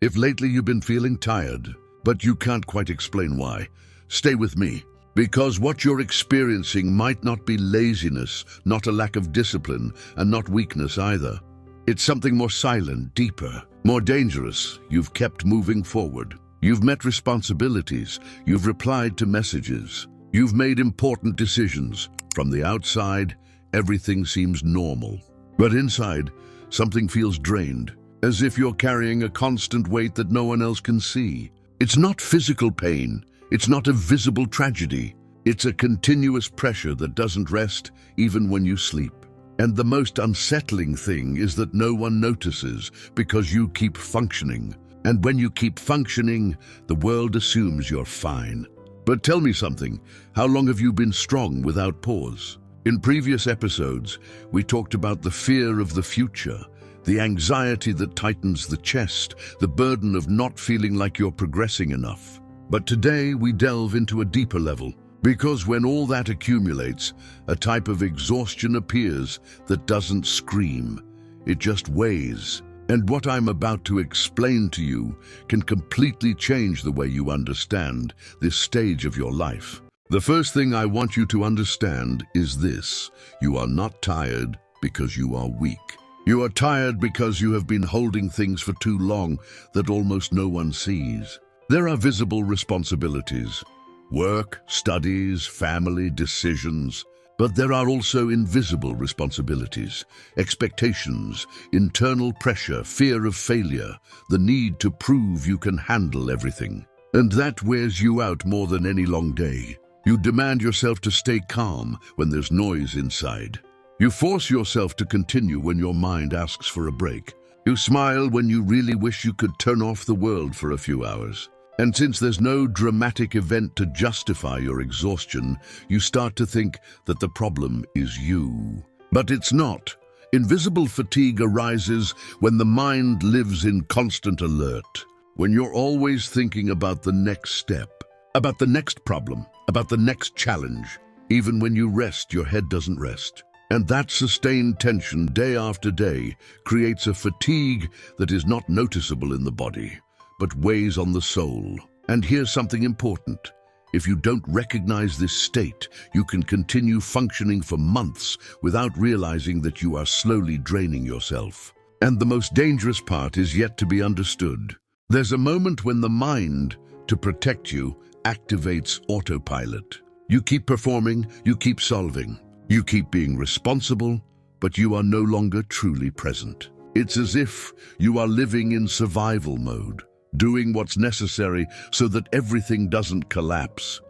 If lately you've been feeling tired, but you can't quite explain why, stay with me. Because what you're experiencing might not be laziness, not a lack of discipline, and not weakness either. It's something more silent, deeper, more dangerous. You've kept moving forward. You've met responsibilities. You've replied to messages. You've made important decisions. From the outside, everything seems normal. But inside, something feels drained, as if you're carrying a constant weight that no one else can see. It's not physical pain. It's not a visible tragedy. It's a continuous pressure that doesn't rest even when you sleep. And the most unsettling thing is that no one notices because you keep functioning. And when you keep functioning, the world assumes you're fine. But tell me something, how long have you been strong without pause? In previous episodes, we talked about the fear of the future, the anxiety that tightens the chest, the burden of not feeling like you're progressing enough. But today we delve into a deeper level, because when all that accumulates, a type of exhaustion appears that doesn't scream. It just weighs. And what I'm about to explain to you can completely change the way you understand this stage of your life. The first thing I want you to understand is this: you are not tired because you are weak. You are tired because you have been holding things for too long that almost no one sees. There are visible responsibilities, work, studies, family, decisions. But there are also invisible responsibilities, expectations, internal pressure, fear of failure, the need to prove you can handle everything. And that wears you out more than any long day. You demand yourself to stay calm when there's noise inside. You force yourself to continue when your mind asks for a break. You smile when you really wish you could turn off the world for a few hours. And since there's no dramatic event to justify your exhaustion, you start to think that the problem is you. But it's not. Invisible fatigue arises when the mind lives in constant alert, when you're always thinking about the next step, about the next problem, about the next challenge. Even when you rest, your head doesn't rest. And that sustained tension day after day creates a fatigue that is not noticeable in the body, but weighs on the soul. And here's something important. If you don't recognize this state, you can continue functioning for months without realizing that you are slowly draining yourself. And the most dangerous part is yet to be understood. There's a moment when the mind, to protect you, activates autopilot. You keep performing, you keep solving, you keep being responsible, but you are no longer truly present. It's as if you are living in survival mode, doing what's necessary so that everything doesn't collapse,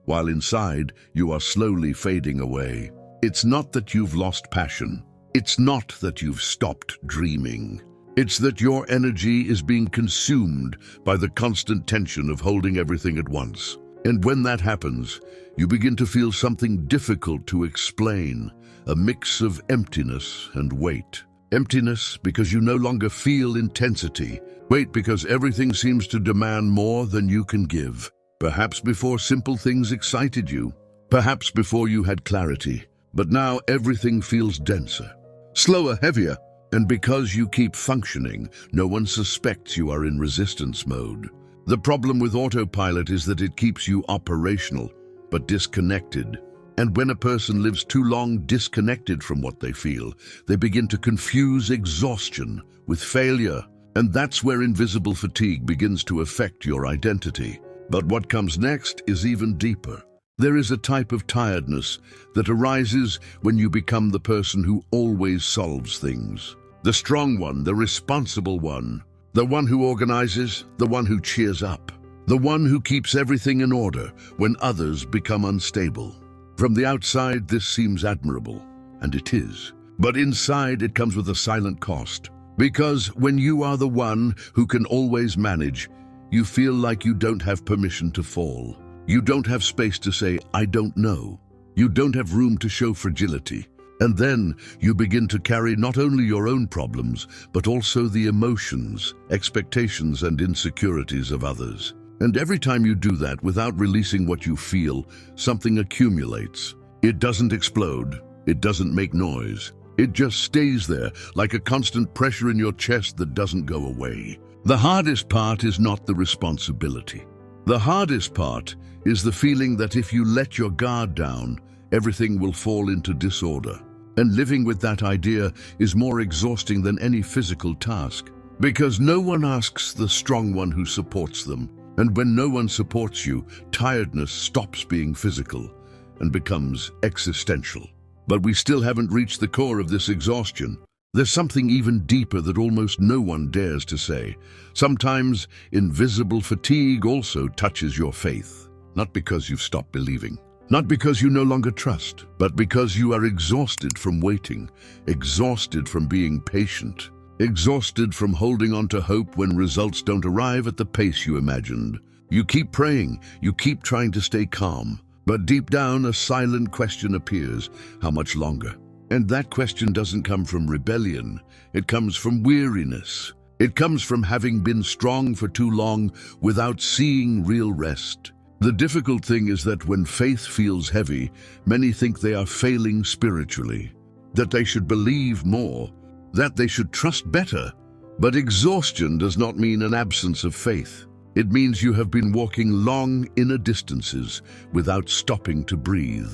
while inside you are slowly fading away. It's not that you've lost passion. It's not that you've stopped dreaming. It's that your energy is being consumed by the constant tension of holding everything at once. And when that happens, you begin to feel something difficult to explain, a mix of emptiness and weight. Emptiness because you no longer feel intensity. Weight because everything seems to demand more than you can give. Perhaps before simple things excited you. Perhaps before you had clarity. But now everything feels denser, slower, heavier. And because you keep functioning, no one suspects you are in resistance mode. The problem with autopilot is that it keeps you operational, but disconnected. And when a person lives too long disconnected from what they feel, they begin to confuse exhaustion with failure. And that's where invisible fatigue begins to affect your identity. But what comes next is even deeper. There is a type of tiredness that arises when you become the person who always solves things. The strong one, the responsible one, the one who organizes, the one who cheers up, the one who keeps everything in order when others become unstable. From the outside, this seems admirable, and it is. But inside, it comes with a silent cost. Because when you are the one who can always manage, you feel like you don't have permission to fall. You don't have space to say, "I don't know." You don't have room to show fragility. And then you begin to carry not only your own problems, but also the emotions, expectations, and insecurities of others. And every time you do that without releasing what you feel, something accumulates. It doesn't explode. It doesn't make noise. It just stays there, like a constant pressure in your chest that doesn't go away. The hardest part is not the responsibility. The hardest part is the feeling that if you let your guard down, everything will fall into disorder. And living with that idea is more exhausting than any physical task, because no one asks the strong one who supports them. And when no one supports you, tiredness stops being physical and becomes existential. But we still haven't reached the core of this exhaustion. There's something even deeper that almost no one dares to say. Sometimes invisible fatigue also touches your faith, not because you've stopped believing, not because you no longer trust, but because you are exhausted from waiting, exhausted from being patient, exhausted from holding on to hope when results don't arrive at the pace you imagined. You keep praying, you keep trying to stay calm, but deep down a silent question appears: how much longer? And that question doesn't come from rebellion, it comes from weariness. It comes from having been strong for too long without seeing real rest. The difficult thing is that when faith feels heavy, many think they are failing spiritually, that they should believe more, that they should trust better. But exhaustion does not mean an absence of faith. It means you have been walking long inner distances without stopping to breathe.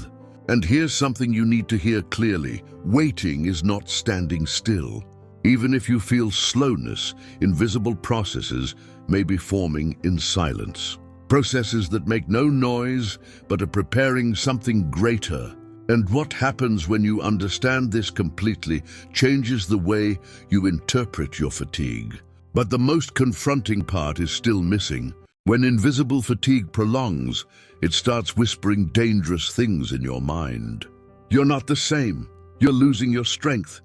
And here's something you need to hear clearly: waiting is not standing still. Even if you feel slowness, invisible processes may be forming in silence. Processes that make no noise, but are preparing something greater. And what happens when you understand this completely changes the way you interpret your fatigue. But the most confronting part is still missing. When invisible fatigue prolongs, it starts whispering dangerous things in your mind. You're not the same. You're losing your strength.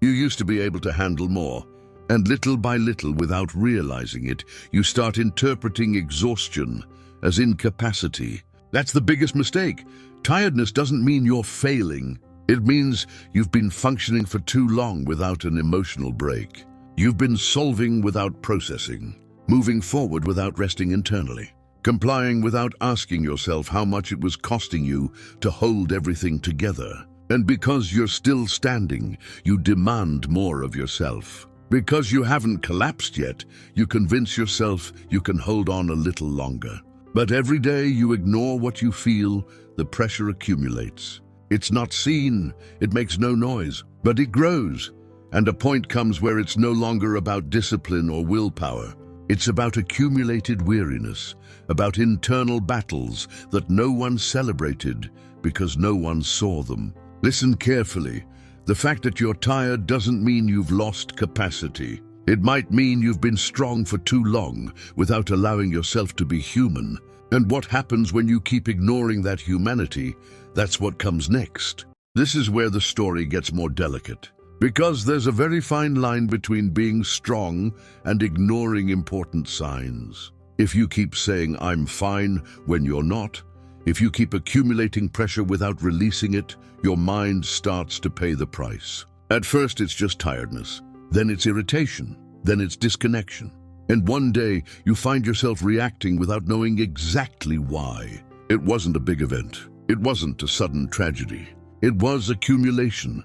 You used to be able to handle more. And little by little, without realizing it, you start interpreting exhaustion as incapacity. That's the biggest mistake. Tiredness doesn't mean you're failing. It means you've been functioning for too long without an emotional break. You've been solving without processing, moving forward without resting internally, complying without asking yourself how much it was costing you to hold everything together. And because you're still standing, you demand more of yourself. Because you haven't collapsed yet, you convince yourself you can hold on a little longer. But every day you ignore what you feel, the pressure accumulates. It's not seen, it makes no noise, but it grows. And a point comes where it's no longer about discipline or willpower. It's about accumulated weariness, about internal battles that no one celebrated because no one saw them. Listen carefully. The fact that you're tired doesn't mean you've lost capacity. It might mean you've been strong for too long without allowing yourself to be human. And what happens when you keep ignoring that humanity? That's what comes next. This is where the story gets more delicate. Because there's a very fine line between being strong and ignoring important signs. If you keep saying, "I'm fine," when you're not, if you keep accumulating pressure without releasing it, your mind starts to pay the price. At first, it's just tiredness. Then it's irritation. Then it's disconnection. And one day, you find yourself reacting without knowing exactly why. It wasn't a big event. It wasn't a sudden tragedy. It was accumulation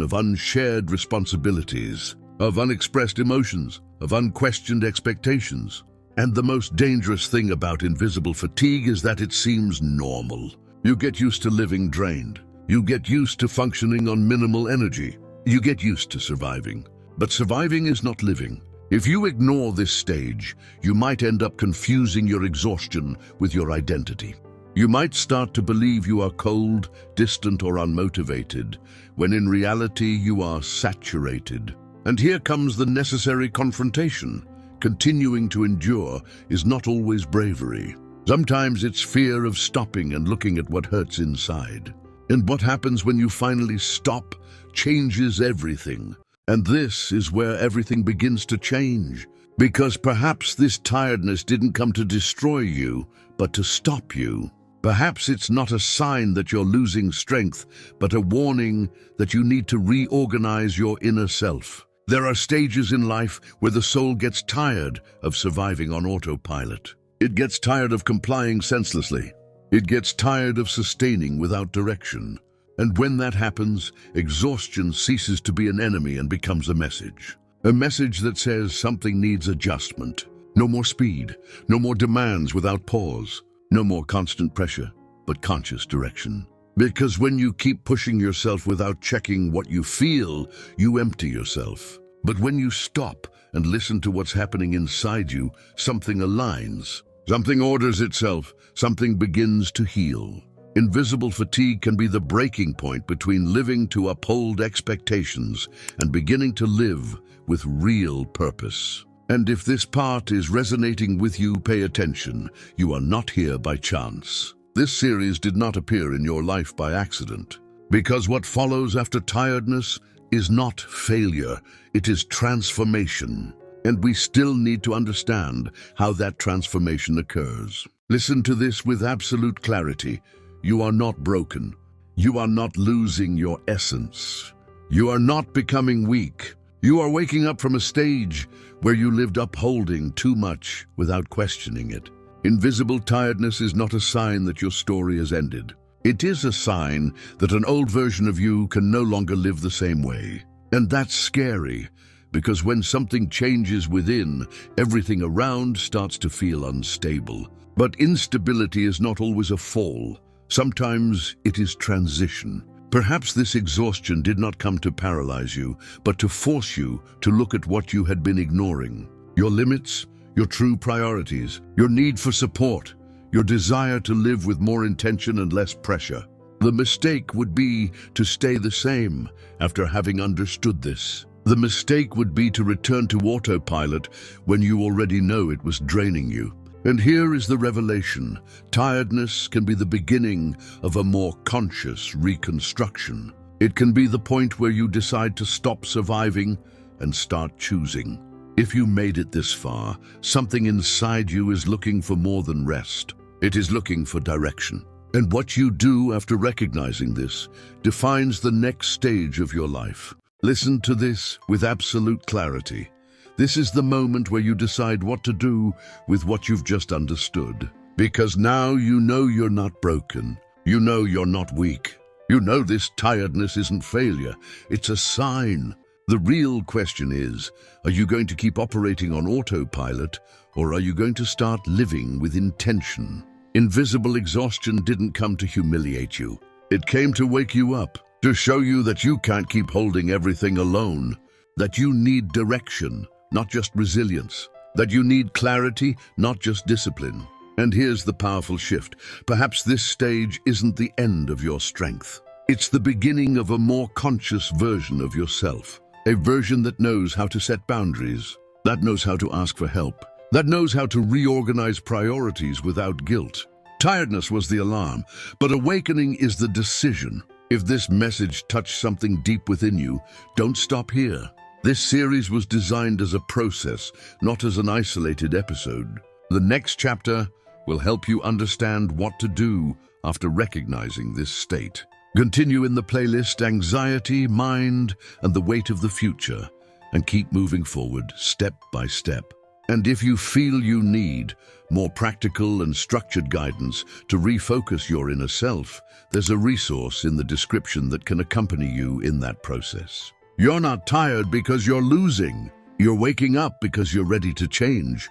of unshared responsibilities, of unexpressed emotions, of unquestioned expectations. And the most dangerous thing about invisible fatigue is that it seems normal. You get used to living drained. You get used to functioning on minimal energy. You get used to surviving. But surviving is not living. If you ignore this stage, you might end up confusing your exhaustion with your identity. You might start to believe you are cold, distant, or unmotivated, when in reality you are saturated. And here comes the necessary confrontation. Continuing to endure is not always bravery. Sometimes it's fear of stopping and looking at what hurts inside. And what happens when you finally stop changes everything. And this is where everything begins to change. Because perhaps this tiredness didn't come to destroy you, but to stop you. Perhaps it's not a sign that you're losing strength, but a warning that you need to reorganize your inner self. There are stages in life where the soul gets tired of surviving on autopilot. It gets tired of complying senselessly. It gets tired of sustaining without direction. And when that happens, exhaustion ceases to be an enemy and becomes a message. A message that says something needs adjustment. No more speed, no more demands without pause, no more constant pressure, but conscious direction. Because when you keep pushing yourself without checking what you feel, you empty yourself. But when you stop and listen to what's happening inside you, something aligns. Something orders itself. Something begins to heal. Invisible fatigue can be the breaking point between living to uphold expectations and beginning to live with real purpose. And if this part is resonating with you, pay attention. You are not here by chance. This series did not appear in your life by accident. Because what follows after tiredness is not failure, it is transformation. And we still need to understand how that transformation occurs. Listen to this with absolute clarity. You are not broken. You are not losing your essence. You are not becoming weak. You are waking up from a stage where you lived upholding too much without questioning it. Invisible tiredness is not a sign that your story has ended. It is a sign that an old version of you can no longer live the same way. And that's scary, because when something changes within, everything around starts to feel unstable. But instability is not always a fall. Sometimes it is transition. Perhaps this exhaustion did not come to paralyze you, but to force you to look at what you had been ignoring. Your limits, your true priorities, your need for support, your desire to live with more intention and less pressure. The mistake would be to stay the same after having understood this. The mistake would be to return to autopilot when you already know it was draining you. And here is the revelation. Tiredness can be the beginning of a more conscious reconstruction. It can be the point where you decide to stop surviving and start choosing. If you made it this far, something inside you is looking for more than rest. It is looking for direction. And what you do after recognizing this defines the next stage of your life. Listen to this with absolute clarity. This is the moment where you decide what to do with what you've just understood. Because now you know you're not broken. You know you're not weak. You know this tiredness isn't failure. It's a sign. The real question is, are you going to keep operating on autopilot, or are you going to start living with intention? Invisible exhaustion didn't come to humiliate you. It came to wake you up, to show you that you can't keep holding everything alone, that you need direction, not just resilience, that you need clarity, not just discipline. And here's the powerful shift. Perhaps this stage isn't the end of your strength. It's the beginning of a more conscious version of yourself. A version that knows how to set boundaries, that knows how to ask for help, that knows how to reorganize priorities without guilt. Tiredness was the alarm, but awakening is the decision. If this message touched something deep within you, don't stop here. This series was designed as a process, not as an isolated episode. The next chapter will help you understand what to do after recognizing this state. Continue in the playlist Anxiety, Mind, and the Weight of the Future, and keep moving forward step by step. And if you feel you need more practical and structured guidance to refocus your inner self, there's a resource in the description that can accompany you in that process. You're not tired because you're losing. You're waking up because you're ready to change.